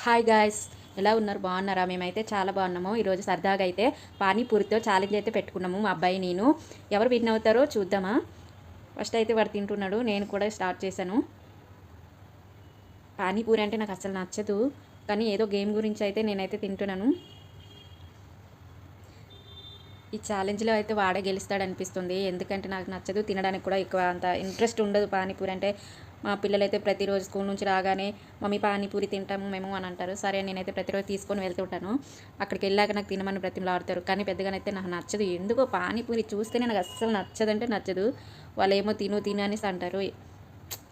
Hi guys, ఎలా ఉన్నారు? బాగున్నారా? మేమైతే చాలా బాగున్నాము. ఈరోజు సరదాగా అయితే పానీపూరితో ఛాలెంజ్ అయితే పెట్టుకున్నాము మా అబ్బాయి నేను. ఎవరు విన్ అవుతారో చూద్దామా. ఫస్ట్ అయితే వాడు తింటున్నాడు, నేను కూడా స్టార్ట్ చేశాను. పానీపూరి అంటే నాకు అసలు నచ్చదు, కానీ ఏదో గేమ్ గురించి అయితే నేనైతే తింటున్నాను. ఈ ఛాలెంజ్లో అయితే వాడే గెలుస్తాడు అనిపిస్తుంది, ఎందుకంటే నాకు నచ్చదు, తినడానికి కూడా ఎక్కువ అంత ఇంట్రెస్ట్ ఉండదు పానీపూరి అంటే. మా పిల్లలైతే ప్రతిరోజు స్కూల్ నుంచి రాగానే మమ్మీ పానీపూరి తింటాము మేము అని అంటారు. సరే నేనైతే ప్రతిరోజు తీసుకొని వెళ్తుంటాను. అక్కడికి వెళ్ళాక నాకు తినమని బ్రతిమలాడతారు, కానీ పెద్దగానైతే నాకు నచ్చదు. ఎందుకో పానీపూరి చూస్తేనే నాకు అస్సలు నచ్చదంటే నచ్చదు. వాళ్ళు ఏమో తిను తిను అనేసి అంటారు.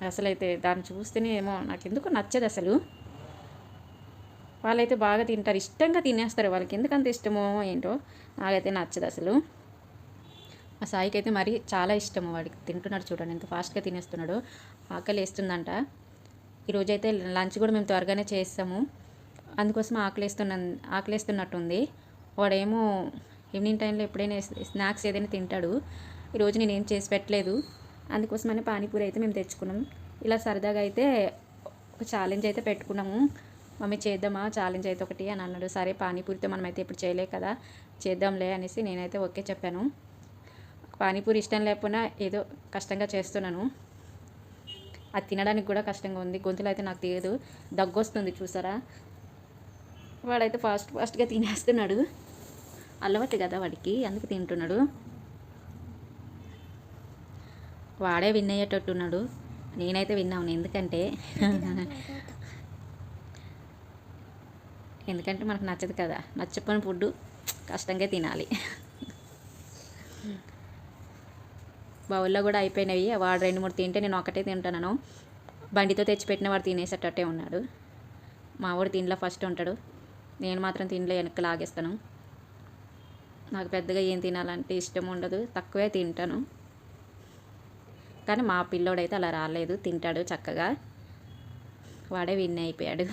అసలైతే దాన్ని చూస్తేనే ఏమో నాకు ఎందుకో నచ్చదు అసలు. వాళ్ళైతే బాగా తింటారు, ఇష్టంగా తినేస్తారు. వాళ్ళకి ఎందుకంత ఇష్టమో ఏంటో, నాకైతే నచ్చదు అసలు. మా సాయికి అయితే మరీ చాలా ఇష్టము, వాడికి తింటున్నాడు చూడండి ఎంత ఫాస్ట్గా తినేస్తున్నాడు. ఆకలి వేస్తుందంట. ఈరోజైతే లంచ్ కూడా మేము త్వరగానే చేస్తాము, అందుకోసం ఆకలిస్తున్నట్టుంది. వాడేమో ఈవినింగ్ టైంలో ఎప్పుడైనా స్నాక్స్ ఏదైనా తింటాడు. ఈరోజు నేనేం చేసి పెట్టలేదు, అందుకోసమని పానీపూరి అయితే మేము తెచ్చుకున్నాం. ఇలా సరదాగా అయితే ఒక ఛాలెంజ్ అయితే పెట్టుకున్నాము. మమ్మీ చేద్దామా ఛాలెంజ్ అయితే ఒకటి అని అన్నాడు. సరే పానీపూరితో మనమైతే ఇప్పుడు చేయలే కదా, చేద్దాంలే అనేసి నేనైతే ఓకే చెప్పాను. పానీపూరి ఇష్టం లేకపోయినా ఏదో కష్టంగా చేస్తున్నాను. అది తినడానికి కూడా కష్టంగా ఉంది, గొంతులో అయితే నాకు తెలియదు, దగ్గు వస్తుంది చూసారా. వాడైతే ఫాస్ట్గా తినేస్తున్నాడు, అలవాటు కదా వాడికి, అందుకు తింటున్నాడు. వాడే విన్ అయ్యేటట్టున్నాడు, నేనైతే విన్ అవును. ఎందుకంటే మనకు నచ్చదు కదా, నచ్చపోయిన ఫుడ్ కష్టంగా తినాలి. బౌల్లో కూడా అయిపోయినాయి, వాడు 2-3 తింటే నేను ఒకటే తింటాను. బండితో తెచ్చిపెట్టిన వాడు తినేసేటట్టే ఉన్నాడు. మా వాడు తిండిలో ఫస్ట్ ఉంటాడు, నేను మాత్రం తిండిలో వెనక్కి లాగేస్తాను. నాకు పెద్దగా ఏం తినాలంటే ఇష్టం ఉండదు, తక్కువే తింటాను. కానీ మా పిల్లోడైతే అలా రాలేదు, తింటాడు చక్కగా. వాడే విన్ అయిపోయాడు.